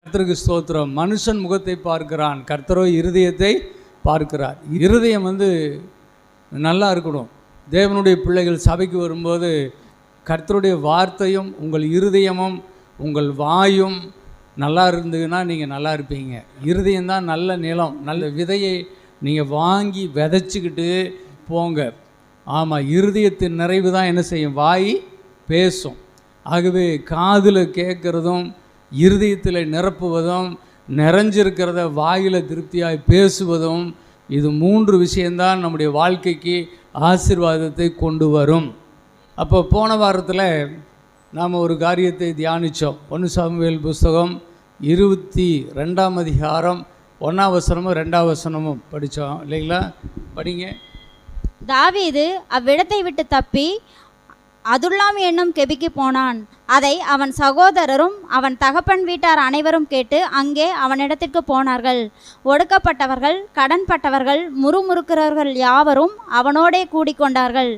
கர்த்தருக்கு ஸ்தோத்திரம். மனுஷன் முகத்தை பார்க்கிறான், கர்த்தரோ இருதயத்தை பார்க்கிறார். இருதயம் நல்லா இருக்கணும். தேவனுடைய பிள்ளைகள் சபைக்கு வரும்போது கர்த்தருடைய வார்த்தையும் உங்கள் இருதயமும் உங்கள் வாயும் நல்லா இருந்ததுன்னா நீங்கள் நல்லா இருப்பீங்க. இருதயம்தான் நல்ல நிலம், நல்ல விதையை நீங்கள் வாங்கி விதைச்சிக்கிட்டு போங்க. ஆமாம், இருதயத்தின் நிறைவு தான் என்ன செய்யும்? வாய் பேசும். ஆகவே காதில் கேட்குறதும் இருதயத்தில் நிரப்புவதும் நிறைஞ்சிருக்கிறத வாயில் திருப்தியாய் பேசுவதும், இது 3 விஷயந்தான் நம்முடைய வாழ்க்கைக்கு ஆசீர்வாதத்தை கொண்டு வரும். அப்போ போன வாரத்தில் நாம் ஒரு காரியத்தை தியானித்தோம். 1 சாமுவேல் புஸ்தகம் 22ஆம் அதிகாரம் 1ஆம் வசனமும் 2ஆம் வசனமும் படித்தோம் இல்லைங்களா? படிங்க. தாவீது அவ்விடத்தை விட்டு தப்பி அதுல்லாம் என்னும் கெபிக்கு போனான். அதை அவன் சகோதரரும் அவன் தகப்பன் வீட்டார் அனைவரும் கேட்டு அங்கே அவனிடத்திற்கு போனார்கள். ஒடுக்கப்பட்டவர்கள், கடன்பட்டவர்கள், முறுமுறுக்கிறவர்கள் யாவரும் அவனோடே கூடிக்கொண்டார்கள்.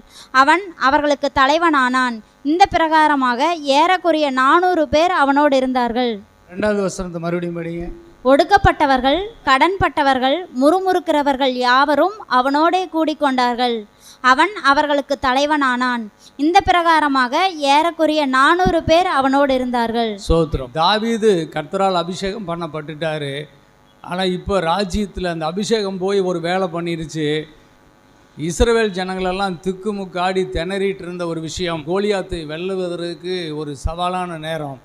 அவன் அவர்களுக்கு தலைவனானான். இந்த பிரகாரமாக ஏறக்குறைய 400 பேர் அவனோடு இருந்தார்கள். 2வது வசனத்தை மறுபடியும் படிங்க. ஒடுக்கப்பட்டவர்கள், கடன்பட்டவர்கள், முறுமுறுக்கிறவர்கள் யாவரும் அவனோடே கூடிக்கொண்டார்கள். அவன் அவர்களுக்கு தலைவனானான். இந்த பிரகாரமாக ஏறக்குறைய 400 பேர் அவனோடு இருந்தார்கள். சோத்திரம். தாவீது கர்த்தரால் அபிஷேகம் பண்ணப்பட்டுட்டாரு. ஆனால் இப்போ ராஜ்யத்தில் அந்த அபிஷேகம் போய் ஒரு வேலை பண்ணிருச்சு. இஸ்ரவேல் ஜனங்களெல்லாம் திக்குமுக்காடி திணறிட்டு இருந்த ஒரு விஷயம், கோலியாத்தை வெல்லுவதற்கு ஒரு சவாலான நேரம்.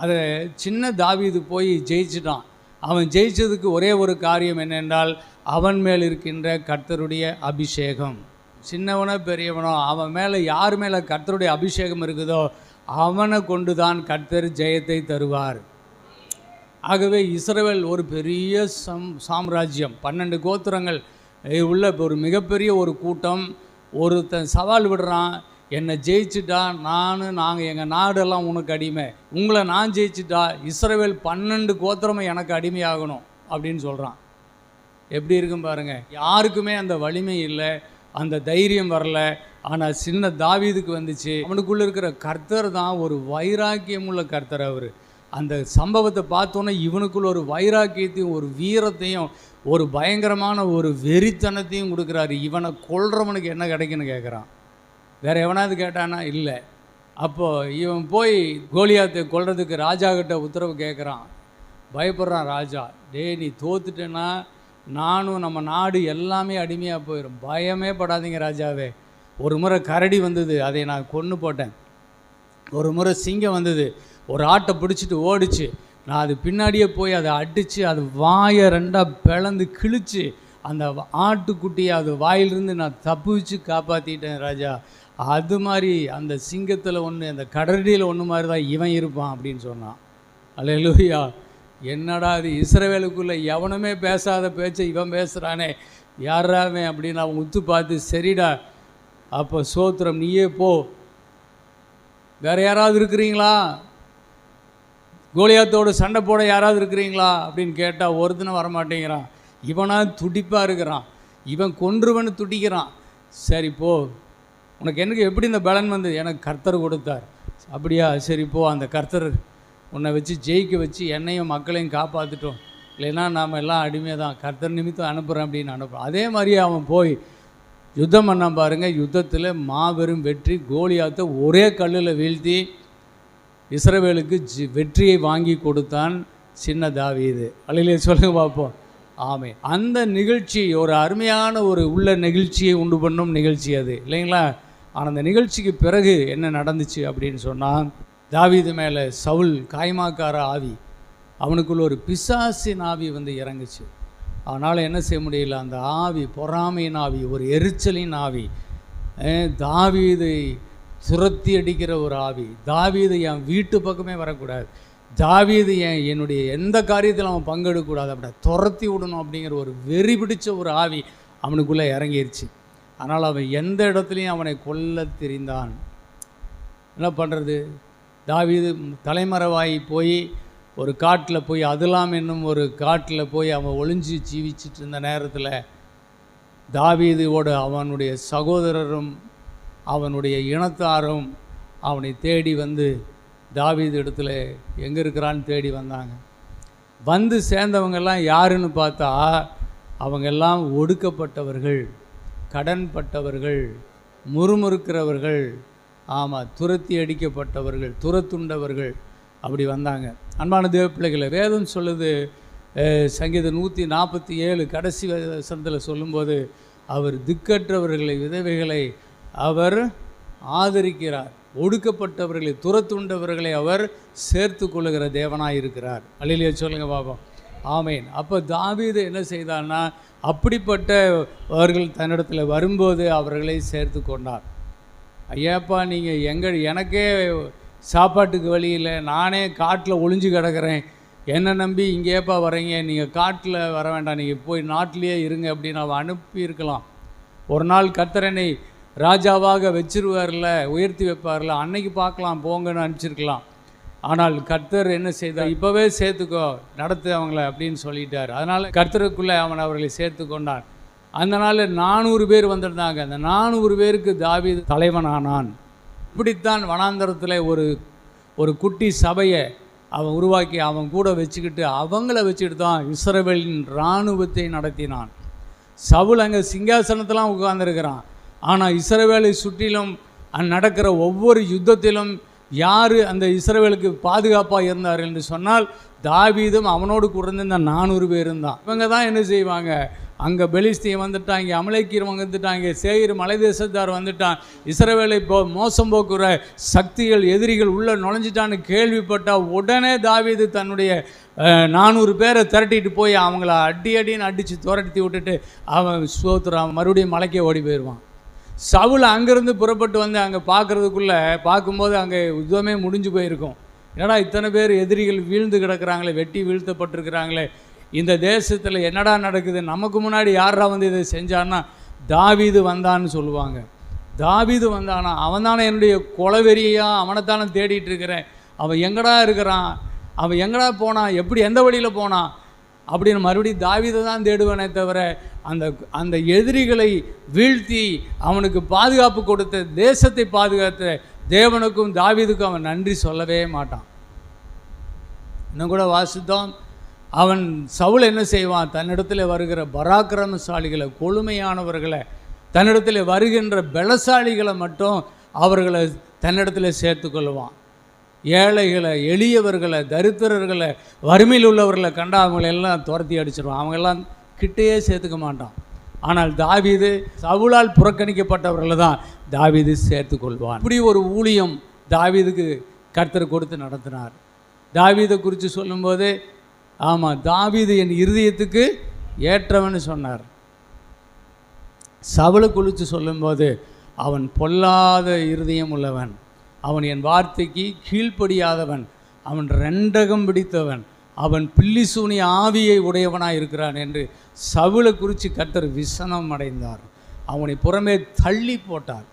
அதை சின்ன தாவீது போய் ஜெயிச்சிட்டான். அவன் ஜெயிச்சதுக்கு ஒரே ஒரு காரியம் என்னென்றால், அவன் மேல் இருக்கின்ற கர்த்தருடைய அபிஷேகம். சின்னவனோ பெரியவனோ அவன் மேலே யார் மேலே கர்த்தருடைய அபிஷேகம் இருக்குதோ அவனை கொண்டு தான் கர்த்தர் ஜெயத்தை தருவார். ஆகவே இஸ்ரவேல் ஒரு பெரிய சாம்ராஜ்யம், 12 கோத்திரங்கள் உள்ள ஒரு மிகப்பெரிய ஒரு கூட்டம். ஒருத்தன் சவால் விடுறான், என்னை ஜெயிச்சுட்டா நாங்கள் எங்கள் நாடெல்லாம் உனக்கு அடிமை, உங்களை நான் ஜெயிச்சுட்டா இஸ்ரவேல் 12 கோத்திரமும் எனக்கு அடிமையாகணும் அப்படின்னு சொல்கிறான். எப்படி இருக்கும் பாருங்கள். யாருக்குமே அந்த வலிமை இல்லை, அந்த தைரியம் வரல. ஆனால் சின்ன தாவீதுக்கு வந்துச்சு. அவனுக்குள்ளே இருக்கிற கர்த்தர் தான் ஒரு வைராக்கியம் உள்ள கர்த்தர். அவர் அந்த சம்பவத்தை பார்த்தோன்னே இவனுக்குள்ள ஒரு வைராக்கியத்தையும் ஒரு வீரத்தையும் ஒரு பயங்கரமான ஒரு வெறித்தனத்தையும் கொடுக்குறாரு. இவனை கொல்றவனுக்கு என்ன கிடைக்குன்னு கேட்குறான். வேறு எவனாவது கேட்டானா? இல்லை. அப்போது இவன் போய் கோலியாத்தை கொல்றதுக்கு ராஜா கிட்ட உத்தரவு கேட்குறான். பயப்படுறான் ராஜா. நீ தோத்துட்டேன்னா நானும் நம்ம நாடு எல்லாமே அடிமையாக போயிடும். பயமே படாதீங்க ராஜாவே. ஒரு முறை கரடி வந்தது, அதை நான் கொன்று போட்டேன். ஒரு முறை சிங்கம் வந்தது, ஒரு ஆட்டை பிடிச்சிட்டு ஓடிச்சு. நான் அது பின்னாடியே போய் அதை அடித்து அது வாயை 2ஆக பிளந்து கிழிச்சு அந்த ஆட்டுக்குட்டியை அது வாயிலிருந்து நான் தப்பிச்சு காப்பாற்றிட்டேன் ராஜா. அது மாதிரி அந்த சிங்கத்தில் ஒன்று, அந்த கடற்டியில் ஒன்று மாதிரி தான் இவன் இருப்பான் அப்படின்னு சொன்னான். அல்லேலூயா. என்னடா அது, இஸ்ரவேலுக்குள்ளே எவனுமே பேசாத பேச்சை இவன் பேசுகிறானே, யாராவே அப்படின்னு அவன் உத்து பார்த்து, சரிடா அப்போ சோத்திரம், நீயே போ, வேறு யாராவது இருக்கிறீங்களா, கோலியாத்தோடு சண்டை போட யாராவது இருக்கிறீங்களா அப்படின்னு கேட்டால் ஒருத்தனை வரமாட்டேங்கிறான். இவனாக துடிப்பாக இருக்கிறான், இவன் கொன்றுவன்னு துடிக்கிறான். சரி போ, உனக்கு எனக்கு எப்படி இந்த பலன் வந்து? எனக்கு கர்த்தர் கொடுத்தார். அப்படியா, சரி போ, அந்த கர்த்தர் உன்னை வச்சு ஜெயிக்க வச்சு என்னையும் மக்களையும் காப்பாற்றிட்டோம், இல்லைன்னா நாம் எல்லாம் அடிமையாக தான், கர்த்தர் நிமித்தம் அனுப்புகிறேன் அப்படின்னு அனுப்புகிறான். அதே மாதிரியே அவன் போய் யுத்தம் பண்ணான் பாருங்கள். யுத்தத்தில் மாபெரும் வெற்றி. கோலியாத்தை ஒரே கல்லில் வீழ்த்தி இஸ்ரவேலுக்கு வெற்றியை வாங்கி கொடுத்தான் சின்ன தாவீது. அல்லையிலே சொல்லுங்க பார்ப்போம். ஆமே. அந்த நிகழ்ச்சி ஒரு அருமையான ஒரு உள்ள நிகழ்ச்சியை உண்டு பண்ணும் நிகழ்ச்சி அது, இல்லைங்களா? ஆனால் அந்த நிகழ்ச்சிக்கு பிறகு என்ன நடந்துச்சு அப்படின்னு சொன்னால், தாவீது மேலே சவுல் காய்மாக்கார ஆவி, அவனுக்குள்ள ஒரு பிசாசின் ஆவி இறங்குச்சு. அதனால் என்ன செய்ய முடியல, அந்த ஆவி பொறாமையின் ஆவி, ஒரு எரிச்சலின் ஆவி, தாவீதை துரத்தி அடிக்கிற ஒரு ஆவி. தாவீது என் வீட்டு பக்கமே வரக்கூடாது, தாவீது என்னுடைய எந்த காரியத்தில் அவன் பங்கெடுக்கக்கூடாது, அப்படி துரத்தி விடணும் அப்படிங்கிற ஒரு வெறி பிடிச்ச ஒரு ஆவி அவனுக்குள்ளே இறங்கிருச்சு. அதனால் அவன் எந்த இடத்துலையும் அவனை கொல்ல தெரிந்தான். என்ன பண்ணுறது? தாவீது தலைமறைவாகி போய் ஒரு காட்டில் போய், அதுலாம் என்னும் ஒரு காட்டில் போய் அவன் ஒளிஞ்சு ஜீவிச்சிட்டு இருந்த நேரத்தில் தாவீதோடு அவனுடைய சகோதரரும் அவனுடைய இனத்தாரும் அவனை தேடி வந்து தாவீது இடத்துல எங்கே இருக்கிறான்னு தேடி வந்தாங்க. வந்து சேர்ந்தவங்கெல்லாம் யாருன்னு பார்த்தா அவங்கெல்லாம் ஒடுக்கப்பட்டவர்கள், கடன்பட்டவர்கள், முறுமுறுக்கிறவர்கள், ஆமாம், துரத்தி அடிக்கப்பட்டவர்கள், துரத்துண்டவர்கள், அப்படி வந்தாங்க. அன்பான தேவ பிள்ளைகளை, வேதம் சொல்லுது, சங்கீதம் 147 கடைசி வசனத்தில் சொல்லும்போது, அவர் திக்கற்றவர்களை, விதவைகளை அவர் ஆதரிக்கிறார், ஒடுக்கப்பட்டவர்களை, துரத்துண்டவர்களை அவர் சேர்த்து கொள்ளுகிற தேவனாக இருக்கிறார். அல்லேலூயா சொல்லுங்க பாப்போம். ஆமேன். அப்போ தாவீது என்ன செய்தான்னா, அப்படிப்பட்டவர்கள் தன்னிடத்தில் வரும்போது அவர்களை சேர்த்து கொண்டார். ஐயாப்பா, நீங்கள் எனக்கே சாப்பாட்டுக்கு வழி இல்லை, நானே காட்டில் ஒளிஞ்சு கிடக்கிறேன், என்னை நம்பி இங்கேப்பா வரீங்க, நீங்கள் காட்டில் வர வேண்டாம், நீங்கள் போய் நாட்டிலேயே இருங்க அப்படின்னு அவன் அனுப்பியிருக்கலாம். ஒரு நாள் கர்த்தர் என்னை ராஜாவாக வச்சிருவார்ல, உயர்த்தி வைப்பார்ல, அன்னைக்கு பார்க்கலாம் போங்கன்னு அனுப்பிச்சிருக்கலாம். ஆனால் கர்த்தர் என்ன செய்தார், இப்போவே சேர்த்துக்கோ, நடத்து அவங்கள அப்படின்னு சொல்லிட்டார். அதனால் கர்த்தருக்குள்ளே அவன் அவர்களை சேர்த்து கொண்டான். அந்த நாளில் 400 பேர் வந்திருந்தாங்க. அந்த 400 பேருக்கு தாவீது தலைவனானான். இப்படித்தான் வனாந்தரத்தில் ஒரு குட்டி சபையை அவன் உருவாக்கி அவன் கூட வச்சுக்கிட்டு அவங்கள வச்சுக்கிட்டு தான் இஸ்ரவேலின் இராணுவத்தை நடத்தினான். சவுல் அங்கே சிங்காசனத்தெலாம் உட்கார்ந்துருக்கிறான். ஆனால் இஸ்ரவேலை சுற்றிலும் நடக்கிற ஒவ்வொரு யுத்தத்திலும் யார் அந்த இஸ்ரவேலுக்கு பாதுகாப்பாக இருந்தார் என்று சொன்னால் தாவீதும் அவனோடு கூட இந்த 400 பேரும் தான். இவங்க தான் என்ன செய்வாங்க, அங்கே பெலிஸ்தியன் வந்துட்டான், இங்கே அமலேக்கியர் வந்துட்டான், இங்கே சேயீர் மலை தேசத்தார் வந்துட்டான், இஸ்ரவேலை மோசம் போக்குற சக்திகள், எதிரிகள் உள்ளே நுழைஞ்சிட்டான்னு கேள்விப்பட்டால் உடனே தாவீது தன்னுடைய 400 பேரை திரட்டிட்டு போய் அவங்கள அடின்னு அடித்து துரட்டி விட்டுட்டு அவன் சோத்துறான், மறுபடியும் மலைக்கே ஓடி போயிடுவான். சவுல் அங்கேருந்து புறப்பட்டு வந்து அங்கே பார்க்கும்போது அங்கே யுத்தமே முடிஞ்சு போயிருக்கும். என்னடா இத்தனை பேர் எதிரிகள் வீழ்ந்து கிடக்கிறாங்களே, வெட்டி வீழ்த்தப்பட்டிருக்கிறாங்களே, இந்த தேசத்தில் என்னடா நடக்குது, நமக்கு முன்னாடி யாரா வந்து இதை செஞ்சான்னா தாவீது வந்தான்னு சொல்லுவாங்க. தாவீது வந்தானா, அவன் தானே என்னுடைய கொலவெறியாக, அவனைத்தானே தேடிட்டு இருக்கிறேன், அவன் எங்கடா இருக்கிறான், அவன் எங்கடா போனான், எப்படி எந்த வழியில் போனான் அப்படின்னு மறுபடியும் தாவீதை தான் தேடுவேனே தவிர அந்த எதிரிகளை வீழ்த்தி அவனுக்கு பாதுகாப்பு கொடுத்த, தேசத்தை பாதுகாத்த தேவனுக்கும் தாவீதுக்கும் அவன் நன்றி சொல்லவே மாட்டான். இன்னும் கூட வாசித்தோம், அவன் சவுல் என்ன செய்வான், தன்னிடத்தில் வருகிற பராக்கிரமசாலிகளை, கொழுமையானவர்களை, தன்னிடத்தில் வருகின்ற பலசாலிகளை மட்டும் அவர்களை தன்னிடத்தில் சேர்த்து கொள்வான். ஏழைகளை, எளியவர்களை, தரித்திரர்களை, வறுமையில் உள்ளவர்களை கண்டா அவங்களெல்லாம் துரத்தி அடிச்சிடுவான், அவங்கெல்லாம் கிட்டேயே சேர்த்துக்க மாட்டான். ஆனால் தாவீது சவுலால் புறக்கணிக்கப்பட்டவர்களை தான் தாவீது சேர்த்து கொள்வான். இப்படி ஒரு ஊழியம் தாவீதுக்கு கர்த்தர் கொடுத்து நடத்தினார். தாவீதை குறித்து சொல்லும்போது, ஆமாம், தாவீது என் இருதயத்துக்கு ஏற்றவன்னு சொன்னார். சவுலை குறித்து சொல்லும்போது, அவன் பொல்லாத இருதயம் உள்ளவன், அவன் என் வார்த்தைக்கு கீழ்ப்படியாதவன், அவன் ரெண்டகம் பிடித்தவன், அவன் பில்லிசூனி ஆவியை உடையவனாக இருக்கிறான் என்று சவுலை குறித்து கர்த்தர் விசனம் அடைந்தார். அவனை புறமே தள்ளி போட்டார்.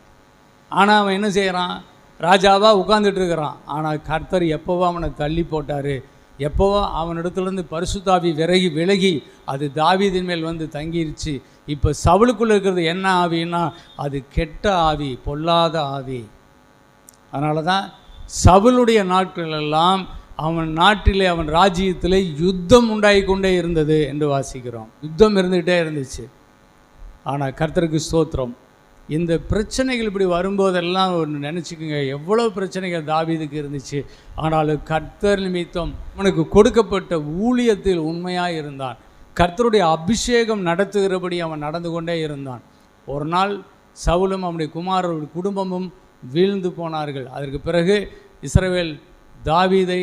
ஆனால் அவன் என்ன செய்கிறான், ராஜாவாக உட்கார்ந்துட்டு இருக்கிறான். ஆனால் கர்த்தர் எப்போவோ அவனை தள்ளி போட்டார். எப்போவோ அவனிடத்துலேருந்து பரிசுத்தாவி விலகி அது தாவீதின் மேல் வந்து தங்கிருச்சு. இப்போ சவுலுக்குள்ளே இருக்கிறது என்ன ஆவின்னா, அது கெட்ட ஆவி, பொல்லாத ஆவி. அதனால தான் சவுலுடைய நாட்களெல்லாம் அவன் நாட்டிலே, அவன் ராஜ்யத்திலே யுத்தம் உண்டாகி கொண்டே இருந்தது என்று வாசிக்கிறோம். யுத்தம் இருந்துகிட்டே இருந்துச்சு. ஆனால் கர்த்தருக்கு ஸ்தோத்திரம், இந்த பிரச்சனைகள் இப்படி வரும்போதெல்லாம் ஒன்று நினச்சிக்கோங்க, எவ்வளோ பிரச்சனைகள் தாவீதுக்கு இருந்துச்சு. ஆனாலும் கர்த்தர் நிமித்தம் அவனுக்கு கொடுக்கப்பட்ட ஊழியத்தில் உண்மையாக இருந்தான். கர்த்தருடைய அபிஷேகம் நடத்துகிறபடி அவன் நடந்து கொண்டே இருந்தான். ஒரு நாள் சவுலும் அவனுடைய குமாரர்கள் குடும்பமும் வீழ்ந்து போனார்கள். அதற்கு பிறகு இஸ்ரவேல் தாவீதை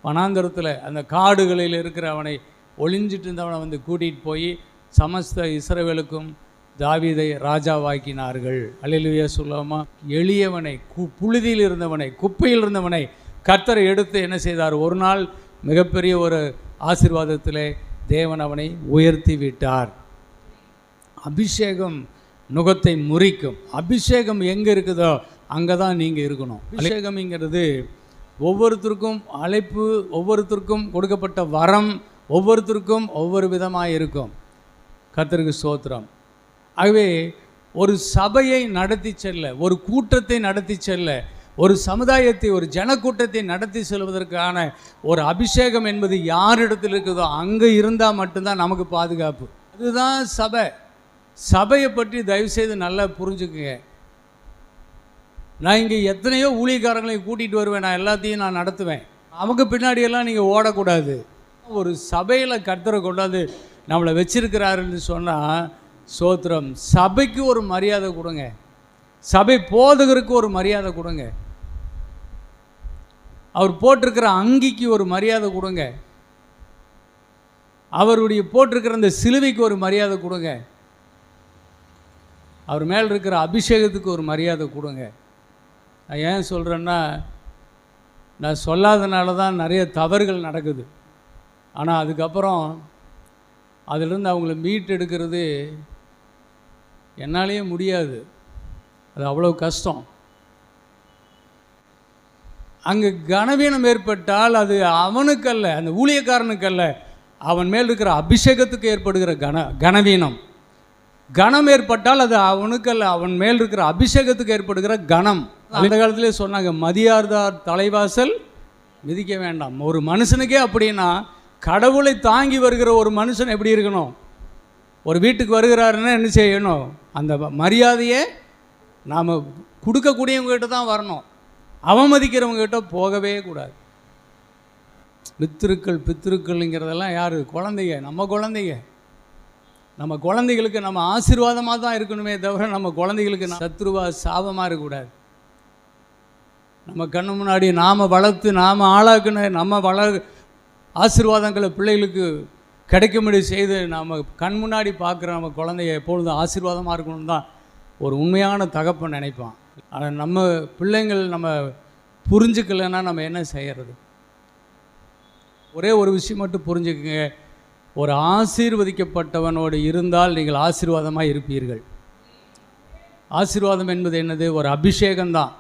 வனாந்தரத்தில், அந்த காடுகளில் இருக்கிற அவனை ஒளிஞ்சிட்டு இருந்தவனை வந்து கூட்டிகிட்டு போய் சமஸ்த இஸ்ரவேலுக்கும் தாவீதை ராஜாவாக்கினார்கள். அல்லேலூயா சொல்லாமா. எளியவனை, புழுதியில் இருந்தவனை, குப்பையில் இருந்தவனை கர்த்தரை எடுத்து என்ன செய்தார், ஒரு நாள் மிகப்பெரிய ஒரு ஆசீர்வாதத்திலே தேவன் அவனை உயர்த்தி விட்டார். அபிஷேகம் நுகத்தை முறிக்கும். அபிஷேகம் எங்கே இருக்குதோ அங்கே தான் நீங்கள் இருக்கணும். அபிஷேகம்ங்கிறது ஒவ்வொருத்தருக்கும் அழைப்பு, ஒவ்வொருத்தருக்கும் கொடுக்கப்பட்ட வரம், ஒவ்வொருத்தருக்கும் ஒவ்வொரு விதமாக இருக்கும். கர்த்தருக்கு ஸ்தோத்திரம். ஆகவே ஒரு சபையை நடத்தி செல்ல, ஒரு கூட்டத்தை நடத்தி செல்ல, ஒரு சமுதாயத்தை, ஒரு ஜனக்கூட்டத்தை நடத்தி செல்வதற்கான ஒரு அபிஷேகம் என்பது யாரிடத்தில் இருக்குதோ அங்கே இருந்தால் மட்டும்தான் நமக்கு பாதுகாப்பு. அதுதான் சபை. சபையை பற்றி தயவுசெய்து நல்லா புரிஞ்சுக்குங்க. நான் இங்கே எத்தனையோ ஊழியக்காரங்களை கூட்டிகிட்டு வருவேன், நான் எல்லாத்தையும் நான் நடத்துவேன். அவங்க பின்னாடியெல்லாம் நீங்கள் ஓடக்கூடாது. ஒரு சபையில் கர்த்தரை கொண்டாந்து நம்மளை வச்சிருக்கிறாருன்னு சொன்னால் சோத்திரம். சபைக்கு ஒரு மரியாதை கொடுங்க, சபை போதகருக்கு ஒரு மரியாதை கொடுங்க, அவர் போட்டிருக்கிற அங்கிக்கு ஒரு மரியாதை கொடுங்க, அவருடைய போட்டிருக்கிற அந்த சிலுவைக்கு ஒரு மரியாதை கொடுங்க, அவர் மேல் இருக்கிற அபிஷேகத்துக்கு ஒரு மரியாதை கொடுங்க. நான் ஏன் சொல்கிறேன்னா, நான் சொல்லாதனால தான் நிறைய தவறுகள் நடக்குது. ஆனால் அதுக்கப்புறம் அதிலிருந்து அவங்கள மீட்டெடுக்கிறது என்னாலேயே முடியாது. அது அவ்வளோ கஷ்டம். அங்கே கனவீனம் ஏற்பட்டால் அது அவனுக்கல்ல, அந்த ஊழியக்காரனுக்கல்ல, அவன் மேல் இருக்கிற அபிஷேகத்துக்கு ஏற்படுகிற கனவீனம். கனம் ஏற்பட்டால் அது அவனுக்கல்ல, அவன் மேல் இருக்கிற அபிஷேகத்துக்கு ஏற்படுகிற கனம். அந்த காலத்திலே சொன்னாங்க, மதியார்தார் தலைவாசல் மிதிக்க வேண்டாம். ஒரு மனுஷனுக்கே அப்படின்னா கடவுளை தாங்கி வருகிற ஒரு மனுஷன் எப்படி இருக்கணும்? ஒரு வீட்டுக்கு வருகிறாருன்னா என்ன செய்யணும்? அந்த மரியாதையை நாம் கொடுக்கக்கூடியவங்ககிட்ட தான் வரணும், அவமதிக்கிறவங்ககிட்ட போகவே கூடாது. பித்திருக்கள்ங்கிறதெல்லாம் யார்? குழந்தைங்க, நம்ம குழந்தைங்க. நம்ம குழந்தைகளுக்கு நம்ம ஆசீர்வாதமாக தான் இருக்கணுமே தவிர நம்ம குழந்தைகளுக்கு சத்ருவா சாபமாக இருக்கக்கூடாது. நம்ம கண்ணு முன்னாடி நாம் வளர்த்து நாம் ஆளாக்குன நம்ம ஆசீர்வாதங்களை பிள்ளைகளுக்கு கிடைக்கும்படி செய்து நம்ம கண் முன்னாடி பார்க்குற நம்ம குழந்தைய எப்பொழுதும் ஆசீர்வாதமாக இருக்கணும்னு தான் ஒரு உண்மையான தகப்பன் நினைப்பான். ஆனால் நம்ம பிள்ளைங்கள் நம்ம புரிஞ்சுக்கலைன்னா நம்ம என்ன செய்கிறது? ஒரே ஒரு விஷயம் மட்டும் புரிஞ்சுக்குங்க, ஒரு ஆசீர்வதிக்கப்பட்டவனோடு இருந்தால் நீங்கள் ஆசீர்வாதமாக இருப்பீர்கள். ஆசீர்வாதம் என்பது என்னது? ஒரு அபிஷேகம்தான்.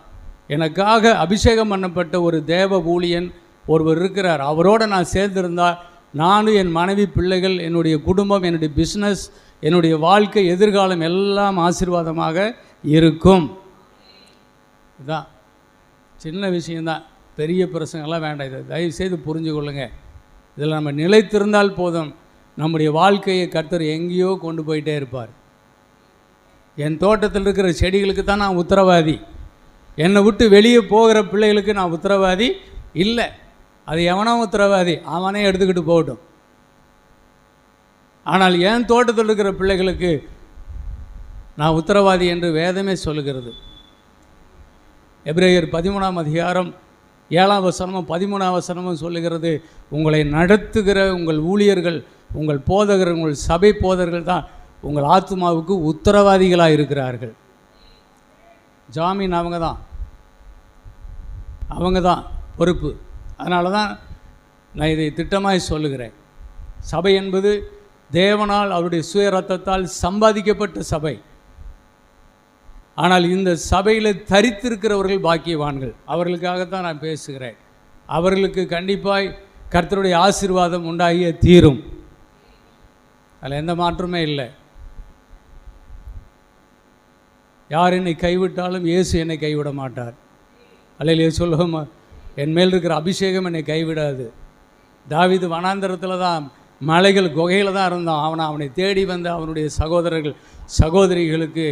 எனக்காக அபிஷேகம் பண்ணப்பட்ட ஒரு தேவ ஊழியன் ஒருவர் இருக்கிறார். அவரோடு நான் சேர்ந்திருந்தால் நானும் என் மனைவி, பிள்ளைகள், என்னுடைய குடும்பம், என்னுடைய பிஸ்னஸ், என்னுடைய வாழ்க்கை, எதிர்காலம் எல்லாம் ஆசீர்வாதமாக இருக்கும். இதுதான் சின்ன விஷயந்தான், பெரிய பிரசங்கெல்லாம் வேண்டாம். இதை தயவுசெய்து புரிஞ்சு கொள்ளுங்க. இதில் நம்ம நிலைத்திருந்தால் போதும், நம்முடைய வாழ்க்கையை கர்த்தர் எங்கேயோ கொண்டு போயிட்டே இருப்பார். என் தோட்டத்தில் இருக்கிற செடிகளுக்கு தான் நான் உத்தரவாதி, என்னை விட்டு வெளியே போகிற பிள்ளைகளுக்கு நான் உத்தரவாதி இல்லை. அது எவனோ உத்தரவாதி, அவனே எடுத்துக்கிட்டு போகட்டும். ஆனால் என் தோட்டத்தில் இருக்கிற பிள்ளைகளுக்கு நான் உத்தரவாதி என்று வேதமே சொல்லுகிறது. எபிரேயர் 13ஆம் அதிகாரம் 7ஆம் வசனமும் 13ஆம் வசனமும் சொல்லுகிறது, உங்களை நடத்துகிற உங்கள் ஊழியர்கள், உங்கள் போதகர்கள், உங்கள் சபை போதகர்கள் தான் உங்கள் ஆத்மாவுக்கு உத்தரவாதிகளாக இருக்கிறார்கள். ஜாமீன் அவங்க தான் பொறுப்பு. அதனால தான் நான் இதை திட்டமாய் சொல்லுகிறேன். சபை என்பது தேவனால் அவருடைய சுய ரத்தத்தால் சம்பாதிக்கப்பட்ட சபை. ஆனால் இந்த சபையில் தரித்திருக்கிறவர்கள் பாக்கியவான்கள். அவர்களுக்காகத்தான் நான் பேசுகிறேன். அவர்களுக்கு கண்டிப்பாய் கர்த்தருடைய ஆசீர்வாதம் உண்டாகிய தீரும். அதில் எந்த மாற்றமே இல்லை. யார் என்னை கைவிட்டாலும் இயேசு என்னை கைவிட மாட்டார். அல்லையிலே சொல்லுவோமா, என் மேல் இருக்கிற அபிஷேகம் என்னை கைவிடாது. தாவீது வனாந்தரத்தில் தான், மலைகள் குகையில் தான் இருந்தான். அவனை தேடி வந்த அவனுடைய சகோதரர்கள் சகோதரிகளுக்கு,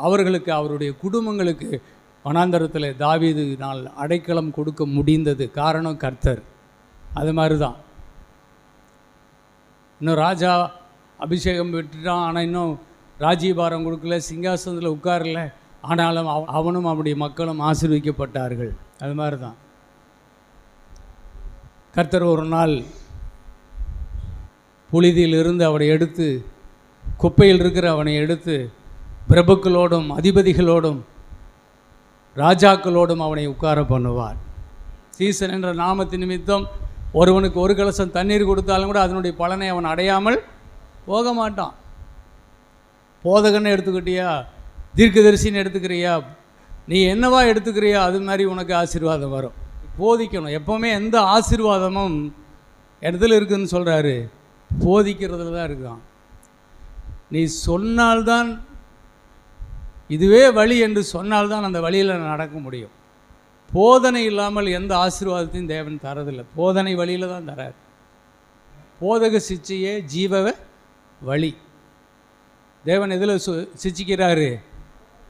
அவர்களுக்கு, அவருடைய குடும்பங்களுக்கு வனாந்தரத்தில் தாவீதுனால் அடைக்கலம் கொடுக்க முடிந்தது. காரணம் கர்த்தர். அது மாதிரி தான் இன்னும் ராஜா அபிஷேகம் பெற்றுட்டான், ஆனால் இன்னும் ராஜ்யபாரம் கொடுக்கல, சிங்காசனத்தில் உட்காரல. ஆனாலும் அவனும் அவனுடைய மக்களும் ஆசீர்வதிக்கப்பட்டார்கள். அது மாதிரி தான் கர்த்தர் ஒரு நாள் புழுதியிலிருந்து அவனை எடுத்து, குப்பையில் இருக்கிற அவனை எடுத்து, பிரபுக்களோடும் அதிபதிகளோடும் ராஜாக்களோடும் அவனை உட்கார பண்ணுவார். சீசன் என்ற நாமத்தின் நிமித்தம் ஒருவனுக்கு ஒரு கலசம் தண்ணீர் கொடுத்தாலும் கூட அதனுடைய பலனை அவன் அடையாமல் போக மாட்டான். போதகன்னு எடுத்துக்கிட்டியா, தீர்க்கதரிசின்னு எடுத்துக்கிறியா, நீ என்னவா எடுத்துக்கிறியா, அது மாதிரி உனக்கு ஆசீர்வாதம் வரும். போதிக்கணும். எப்போவுமே எந்த ஆசீர்வாதமும் இடத்துல இருக்குதுன்னு சொல்கிறாரு, போதிக்கிறதுல தான் இருக்கான். நீ சொன்னால்தான், இதுவே வழி என்று சொன்னால்தான் அந்த வழியில் நடக்க முடியும். போதனை இல்லாமல் எந்த ஆசீர்வாதத்தையும் தேவன் தரதில்லை. போதனை வழியில் தான் தரார். போதக சிச்சையே ஜீவ வழி. தேவன் எதில் சிச்சிக்கிறாரு?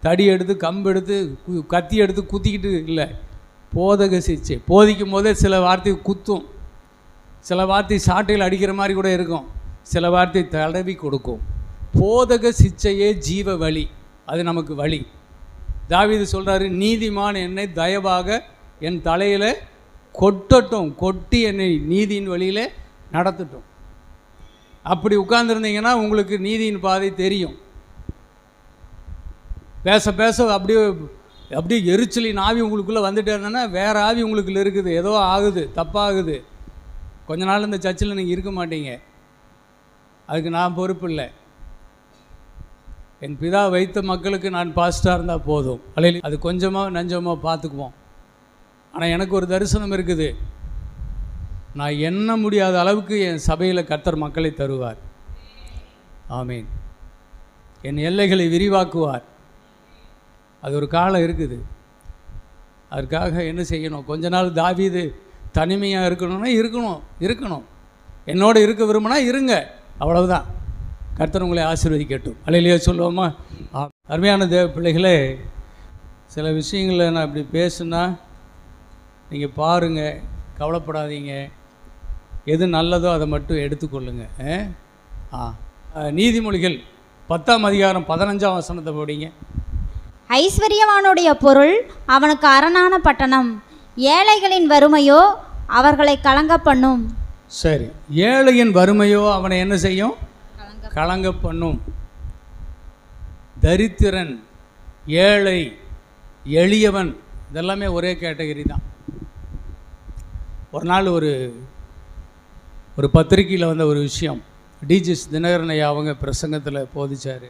தடி எடுத்து, கம்பு எடுத்து, கத்தி எடுத்து குத்திக்கிட்டு இல்லை. போதக சிச்சை. போதிக்கும் போதே சில வார்த்தை குத்தும், சில வார்த்தை சாட்டையில் அடிக்கிற மாதிரி கூட இருக்கும், சில வார்த்தை தடவி கொடுக்கும். போதக சிச்சையே ஜீவ வழி. அது நமக்கு வழி. தாவீது சொல்கிறாரு, நீதிமான் என்னை தயவாக என் தலையில் கொட்டட்டும், கொட்டி என்னை நீதியின் வழியில் நடத்தட்டும். அப்படி உட்கார்ந்துருந்தீங்கன்னா உங்களுக்கு நீதியின் பாதை தெரியும். பேச பேச அப்படியே எரிச்சலின் ஆவி உங்களுக்குள்ளே வந்துட்டே இருந்தேன்னா வேறு ஆவி உங்களுக்குள்ள இருக்குது, ஏதோ ஆகுது, தப்பாகுது. கொஞ்ச நாள் இந்த சர்ச்சில் நீங்கள் இருக்க மாட்டீங்க. அதுக்கு நான் பொறுப்பு இல்லை. என் பிதா வைத்த மக்களுக்கு நான் பாஸ்டாக இருந்தால் போதும். அல்ல, அது கொஞ்சமாக நஞ்சமாக பார்த்துக்குவோம். ஆனால் எனக்கு ஒரு தரிசனம் இருக்குது. நான் எண்ண முடியாத அளவுக்கு என் சபையில் கர்த்தர் மக்களை தருவார். ஆமீன். என் எல்லைகளை விரிவாக்குவார். அது ஒரு காலம் இருக்குது. அதற்காக என்ன செய்யணும்? கொஞ்ச நாள் தாவீது தனிமையாக இருக்கணும்னா இருக்கணும். என்னோடு இருக்க விரும்பினா இருங்க, அவ்வளவுதான். கர்த்தர் உங்களை ஆசீர்வதிக்கட்டும். அல்லேலூயா சொல்லுவோமா? அருமையான தேவ பிள்ளைகளே, சில விஷயங்களில் நான் இப்படி பேசுனா நீங்கள் பாருங்கள், கவலைப்படாதீங்க. எது நல்லதோ அதை மட்டும் எடுத்துக்கொள்ளுங்க. நீதிமொழிகள் 10ஆம் அதிகாரம் 15ஆம் வசனத்தை படிங்க. ஐஸ்வர்யவானுடைய பொருள் அவனுக்கு அரணான பட்டணம், ஏழைகளின் வறுமையோ அவர்களை கலங்க பண்ணும். சரி, ஏழையின் வறுமையோ அவனை என்ன செய்யும்? கலங்க பண்ணும். தரித்திரன், ஏழை, எளியவன், இதெல்லாமே ஒரே கேட்டகரி தான். ஒரு நாள் ஒரு பத்திரிக்கையில் வந்த ஒரு விஷயம், டிஜிஎஸ் தினகரன் ஐயா அவங்க பிரசங்கத்தில் போதிச்சார்.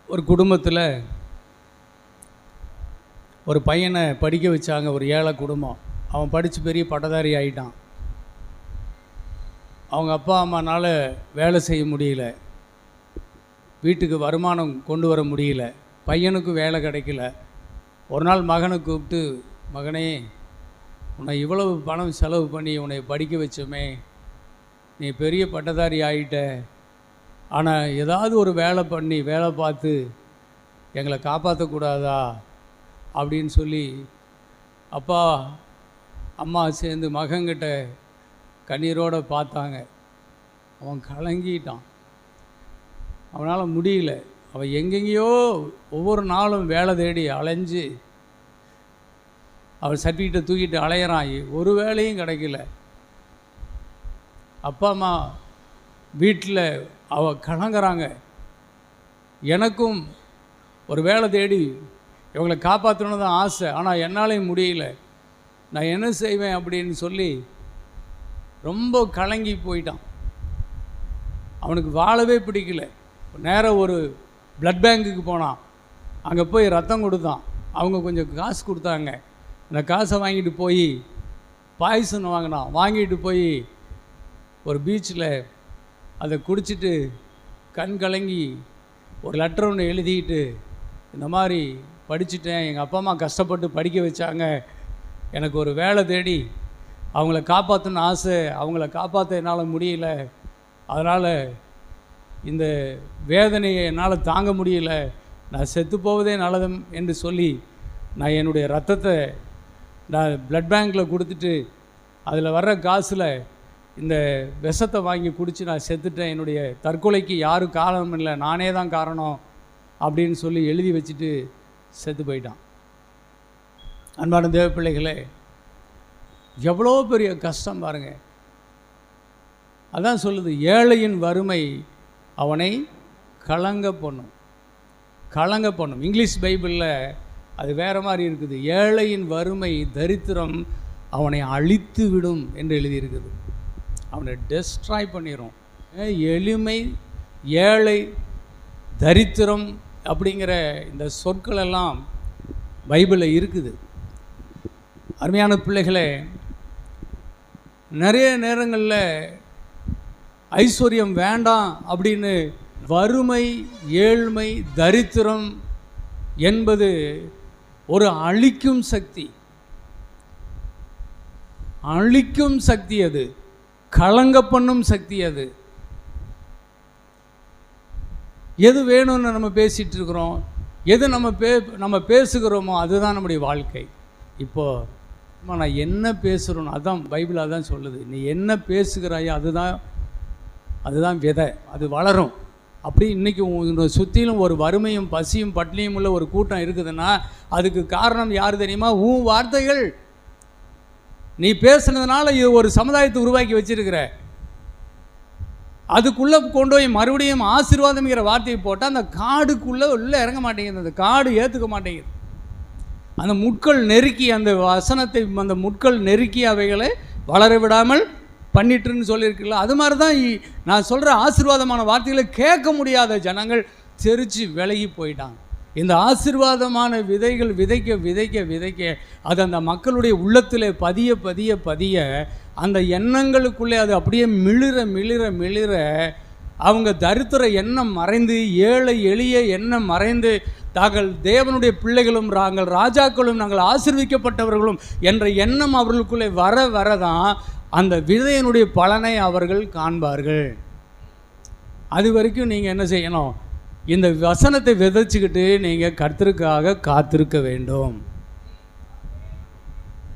ஒரு குடும்பத்தில் ஒரு பையனை படிக்க வச்சாங்க, ஒரு ஏழை குடும்பம். அவன் படித்து பெரிய பட்டதாரி ஆகிட்டான். அவங்க அப்பா அம்மானால் வேலை செய்ய முடியல, வீட்டுக்கு வருமானம் கொண்டு வர முடியல, பையனுக்கு வேலை கிடைக்கல. ஒரு நாள் மகனை கூப்பிட்டு, மகனே, உன்னை இவ்வளவு பணம் செலவு பண்ணி உன்னை படிக்க வச்சோமே, நீ பெரிய பட்டதாரி ஆகிட்ட, ஆனால் ஏதாவது ஒரு வேலை பார்த்து எங்களை காப்பாற்றக்கூடாதா அப்படின்னு சொல்லி அப்பா அம்மா சேர்ந்து மகன்கிட்ட கண்ணீரோடு பார்த்தாங்க. அவன் கலங்கிட்டான். அவனால் முடியல. அவன் எங்கெங்கேயோ ஒவ்வொரு நாளும் வேலை தேடி அலைஞ்சு அவன் சர்டிஃபிகேட்டை தூக்கிட்டு அலையிறான். ஒரு வேலையும் கிடைக்கல. அப்பா அம்மா வீட்டில் கலங்குறாங்க. எனக்கும் ஒரு வேலை தேடி இவங்களை காப்பாற்றணுன்னு தான் ஆசை, ஆனால் என்னாலையும் முடியல, நான் என்ன செய்வேன் அப்படின்னு சொல்லி ரொம்ப கலங்கி போயிட்டான். அவனுக்கு வாழவே பிடிக்கல. நேராக ஒரு பிளட் பேங்குக்கு போனான். அங்கே போய் ரத்தம் கொடுத்தான். அவங்க கொஞ்சம் காசு கொடுத்தாங்க. அந்த காசை வாங்கிட்டு போய் பாய்சன் வாங்கினான். வாங்கிட்டு போய் ஒரு பீச்சில் அதை குடிச்சிட்டு கண் கலங்கி ஒரு லெட்டர் ஒன்று எழுதிக்கிட்டு, இந்த மாதிரி படிச்சுட்டேன், எங்கள் அப்பா அம்மா கஷ்டப்பட்டு படிக்க வச்சாங்க, எனக்கு ஒரு வேலை தேடி அவங்கள காப்பாற்றணுன்னு ஆசை, அவங்கள காப்பாற்ற என்னால் முடியல, அதனால் இந்த வேதனையை என்னால் தாங்க முடியல, நான் செத்து போவதே நல்லதும் என்று சொல்லி நான் என்னுடைய ரத்தத்தை நான் பிளட் பேங்க்கில் கொடுத்துட்டு அதில் வர்ற காசில் இந்த விஷத்தை வாங்கி குடித்து நான் செத்துட்டேன், என்னுடைய தற்கொலைக்கு யாரும் காரணம் இல்லை, நானே தான் காரணம் அப்படின்னு சொல்லி எழுதி வச்சுட்டு செத்து போயிட்டான். அன்பான தேவ பிள்ளைகளே, எவ்வளோ பெரிய கஷ்டம் பாருங்கள். அதான் சொல்லுது, ஏழையின் வறுமை அவனை கலங்க பண்ணும். இங்கிலீஷ் பைபிளில் அது வேறு மாதிரி இருக்குது. ஏழையின் வறுமை, தரித்திரம் அவனை அழித்து விடும் என்று எழுதியிருக்குது. அவனை டெஸ்ட்ராய் பண்ணிடும். எளிமை, ஏழை, தரித்திரம் அப்படிங்கிற இந்த சொற்கள் எல்லாம் பைபிளில் இருக்குது. அருமையான பிள்ளைகளே, நிறைய நேரங்களில் ஐஸ்வர்யம் வேண்டாம் அப்படின்னு வறுமை, ஏழ்மை, தரித்திரம் என்பது ஒரு அழிக்கும் சக்தி, அழிக்கும் சக்தி, அது கலங்க பண்ணும் சக்தி. அது எது வேணும்னு நம்ம பேசிகிட்டு இருக்கிறோம், எது நம்ம பேசுகிறோமோ அதுதான் நம்முடைய வாழ்க்கை. இப்போது நான் என்ன பேசுகிறோன்னு அதான் பைபிள் அதான் சொல்லுது. நீ என்ன பேசுகிறாயோ அதுதான் விதை, அது வளரும். அப்படி இன்றைக்கி உங்களை சுற்றிலும் ஒரு வறுமையும் பசியும் பட்டினியும் உள்ள ஒரு கூட்டம் இருக்குதுன்னா அதுக்கு காரணம் யார் தெரியுமா? உன் வார்த்தைகள். நீ பேசுனதுனால இது ஒரு சமுதாயத்தை உருவாக்கி வச்சிருக்கிற. அதுக்குள்ளே கொண்டு போய் மறுபடியும் ஆசீர்வாதம்ங்கிற வார்த்தையை போட்டால் அந்த காடுக்குள்ளே உள்ளே இறங்க மாட்டேங்குது, அந்த காடு ஏற்றுக்க மாட்டேங்குது. அந்த முட்கள் நெருக்கி, அந்த வசனத்தை அந்த முட்கள் நெருக்கி அவைகளை வளர விடாமல் பண்ணிட்டுன்னு சொல்லியிருக்குல்ல, அது மாதிரி தான் நான் சொல்கிற ஆசீர்வாதமான வார்த்தைகளை கேட்க முடியாத ஜனங்கள் தெரிச்சு விலகி போயிட்டாங்க. இந்த ஆசீர்வாதமான விதைகள் விதைக்க விதைக்க விதைக்க அது அந்த மக்களுடைய உள்ளத்தில் பதிய பதிய பதிய அந்த எண்ணங்களுக்குள்ளே அது அப்படியே மிளிர மிளிர மிளிர அவங்க தரித்திர எண்ணம் மறைந்து, ஏழை எளிய எண்ணம் மறைந்து, தாங்கள் தேவனுடைய பிள்ளைகளும் நாங்கள் ராஜாக்களும் நாங்கள் ஆசீர்வதிக்கப்பட்டவர்களும் என்ற எண்ணம் அவர்களுக்குள்ளே வர வரதான் அந்த விதையினுடைய பலனை அவர்கள் காண்பார்கள். அது வரைக்கும் நீங்கள் என்ன செய்யணும்? இந்த வசனத்தை விதைச்சிக்கிட்டு நீங்கள் கர்த்தருக்காக காத்திருக்க வேண்டும்.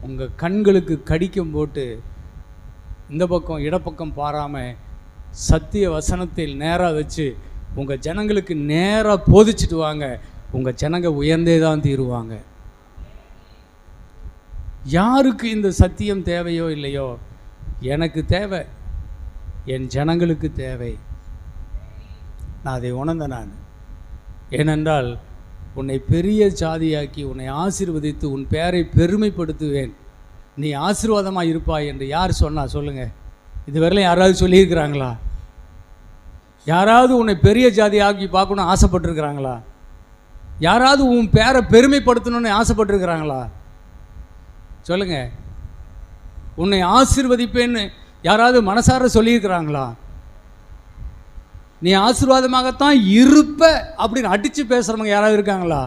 உங்கள் கண்களுக்கு கடிக்கும் போட்டு இந்த பக்கம் இடப்பக்கம் பாராமல் சத்திய வசனத்தில் நேராக வச்சு உங்கள் ஜனங்களுக்கு நேராக போதிச்சுட்டு வாங்க. உங்கள் ஜனங்க உயர்ந்தே தான் தீருவாங்க. யாருக்கு இந்த சத்தியம் தேவையோ இல்லையோ, எனக்கு தேவை, என் ஜனங்களுக்கு தேவை. நான் அதை உணர்ந்தேன். நான் ஏனென்றால் உன்னை பெரிய ஜாதியாக்கி உன்னை ஆசீர்வதித்து உன் பெயரை பெருமைப்படுத்துவேன், நீ ஆசீர்வாதமாக இருப்பாய் என்று யார் சொன்னா சொல்லுங்கள்? இதுவரையிலும் யாராவது சொல்லியிருக்கிறாங்களா? யாராவது உன்னை பெரிய ஜாதியாக்கி பார்க்கணும் ஆசைப்பட்டிருக்கிறாங்களா? யாராவது உன் பேரை பெருமைப்படுத்தணும்னு ஆசைப்பட்டிருக்கிறாங்களா? சொல்லுங்கள். உன்னை ஆசீர்வதிப்பேன்னு யாராவது மனசார சொல்லியிருக்கிறாங்களா? நீ ஆசீர்வாதமாகத்தான் இருப்ப அப்படின்னு அடித்து பேசுகிறவங்க யாராவது இருக்காங்களா?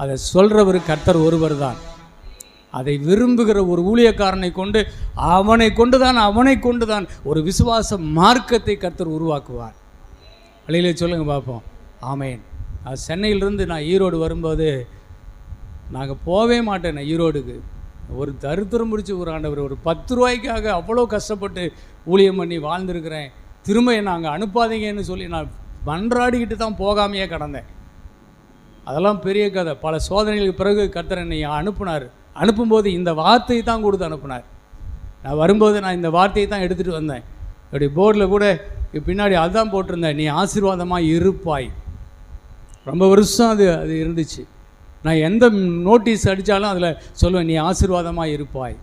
அதை சொல்கிறவர் கர்த்தர் ஒருவர் தான். அதை விரும்புகிற ஒரு ஊழியக்காரனை கொண்டு அவனை கொண்டு தான் ஒரு விசுவாச மார்க்கத்தை கர்த்தர் உருவாக்குவார். வழியிலே சொல்லுங்கள் பார்ப்போம். ஆமேன். சென்னையிலிருந்து நான் ஈரோடு வரும்போது நாங்கள் போவே மாட்டேன். ஈரோடுக்கு ஒரு தரித்திரம் முடிச்சு ஒரு ஆண்டவர் ஒரு 10 ரூபாய்க்காக அவ்வளோ கஷ்டப்பட்டு ஊழியம் பண்ணி வாழ்ந்துருக்கிறேன். திரும்ப என்னை அங்கே அனுப்பாதீங்கன்னு சொல்லி நான் மன்றாடிக்கிட்டு தான் போகாமையே கடந்தேன். அதெல்லாம் பெரிய கதை. பல சோதனைகளுக்கு பிறகு கர்த்தர் என்னை அனுப்புனார். அனுப்பும்போது இந்த வார்த்தையை தான் கொடுத்து அனுப்புனார். நான் வரும்போது நான் இந்த வார்த்தையை தான் எடுத்துகிட்டு வந்தேன். அப்படி போர்டில் கூட பின்னாடி அதுதான் போட்டிருந்தேன், நீ ஆசீர்வாதமாக இருப்பாய். ரொம்ப வருஷம் அது இருந்துச்சு. நான் எந்த நோட்டீஸ் அடித்தாலும் அதில் சொல்லுவேன், நீ ஆசீர்வாதமாக இருப்பாய்.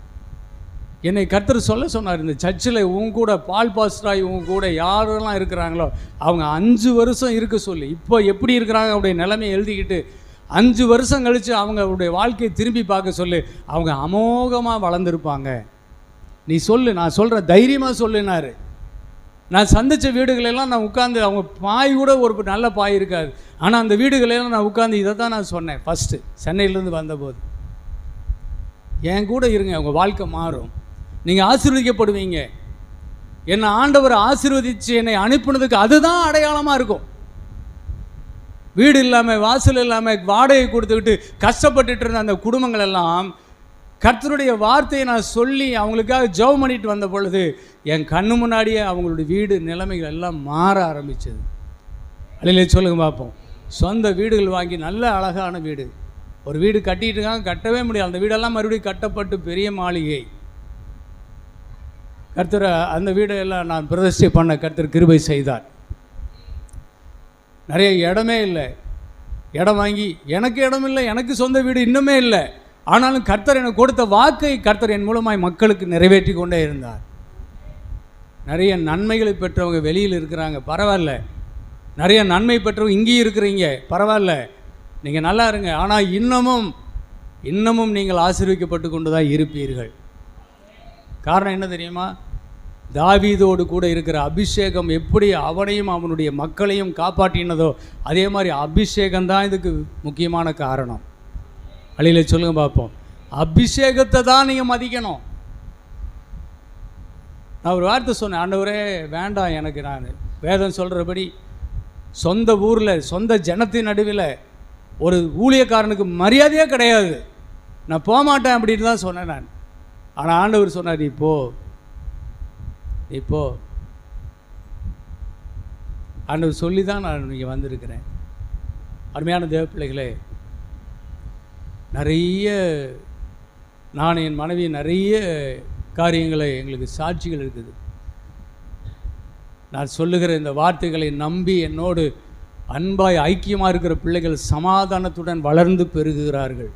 என்னை கர்த்தர் சொல்ல சொன்னார். இந்த சர்ச்சில் உன் கூட பால் பாஸ்டராய் உன் கூட யாரெல்லாம் இருக்கிறாங்களோ அவங்க 5 வருஷம் இருக்க சொல்லி, இப்போ எப்படி இருக்கிறாங்க அவருடைய நிலைமையை எழுதிக்கிட்டு 5 வருஷம் கழித்து அவங்களுடைய வாழ்க்கையை திரும்பி பார்க்க சொல்லி அவங்க அமோகமாக வளர்ந்துருப்பாங்க. நீ சொல்லு, நான் சொல்கிறேன், தைரியமாக சொல்லுனார். நான் சந்தித்த வீடுகளெல்லாம் நான் உட்காந்து, அவங்க பாய் கூட ஒரு நல்ல பாய் இருக்காது, ஆனால் அந்த வீடுகளெல்லாம் நான் உட்காந்து இதை தான் நான் சொன்னேன். ஃபஸ்ட்டு சென்னையிலேருந்து வந்தபோது, என் கூட இருங்க, உங்கள் வாழ்க்கை மாறும், நீங்கள் ஆசீர்வதிக்கப்படுவீங்க. என்னை ஆண்டவர் ஆசீர்வதித்து என்னை அனுப்பினதுக்கு அதுதான் அடையாளமாக இருக்கும். வீடு இல்லாமல் வாசல் இல்லாமல் வாடகை கொடுத்துக்கிட்டு கஷ்டப்பட்டுட்டு இருந்த அந்த குடும்பங்கள் எல்லாம் கர்த்தருடைய வார்த்தையை நான் சொல்லி அவங்களுக்காக ஜெபம் பண்ணிட்டு வந்த பொழுது என் கண்ணு முன்னாடியே அவங்களுடைய வீடு நிலைமைகள் எல்லாம் மாற ஆரம்பிச்சது. அல்லையிலே சொல்லுங்க பார்ப்போம். சொந்த வீடுகள் வாங்கி நல்ல அழகான வீடு, ஒரு வீடு கட்டிட்டு இருக்காங்க, கட்டவே முடியாது. அந்த வீடெல்லாம் மறுபடியும் கட்டப்பட்டு பெரிய மாளிகை. கர்த்தர் அந்த வீடெல்லாம் நான் பிரதிஷ்டை பண்ண கர்த்தர் கிருபை செய்தார். நிறைய இடமே இல்லை, இடம் வாங்கி எனக்கு இடம் இல்லை, எனக்கு சொந்த வீடு இன்னுமே இல்லை. ஆனாலும் கர்த்தர் எனக்கு கொடுத்த வாக்கை கர்த்தர் என் மூலமாய் மக்களுக்கு நிறைவேற்றி கொண்டே இருந்தார். நிறைய நன்மைகளை பெற்றவங்க வெளியில் இருக்கிறாங்க, பரவாயில்ல. நிறைய நன்மை பெற்றவங்க இங்கேயும் இருக்கிறீங்க, பரவாயில்ல, நீங்கள் நல்லா இருங்க. ஆனால் இன்னமும் நீங்கள் ஆசீர்வதிக்கப்பட்டு கொண்டு தான் இருப்பீர்கள். காரணம் என்ன தெரியுமா? தாவீதோடு கூட இருக்கிற அபிஷேகம் எப்படி அவனையும் அவனுடைய மக்களையும் காப்பாற்றினதோ அதே மாதிரி அபிஷேகம் தான் இதுக்கு முக்கியமான காரணம். வழியில் சொல்லுங்க பார்ப்போம். அபிஷேகத்தை தான் நீங்கள் மதிக்கணும். நான் ஒரு வார்த்தை சொன்னேன், ஆண்டவரே வேண்டாம் எனக்கு, நான் வேதம் சொல்கிறபடி சொந்த ஊரில் சொந்த ஜனத்தின் நடுவில் ஒரு ஊழியக்காரனுக்கு மரியாதையே கிடையாது, நான் போக மாட்டேன் அப்படின்னு தான் சொன்னேன் நான். ஆனால் ஆண்டவர் சொன்னார், இப்போ ஆண்டவர் சொல்லி தான் நான் இங்கே வந்திருக்கிறேன். அருமையான தேவ பிள்ளைகளே, நிறைய நான் என் மனைவி நிறைய காரியங்களை எங்களுக்கு சாட்சிகள் இருக்குது. நான் சொல்லுகிற இந்த வார்த்தைகளை நம்பி என்னோடு அன்பாய் ஐக்கியமாக இருக்கிற பிள்ளைகள் சமாதானத்துடன் வளர்ந்து பெருகுகிறார்கள்.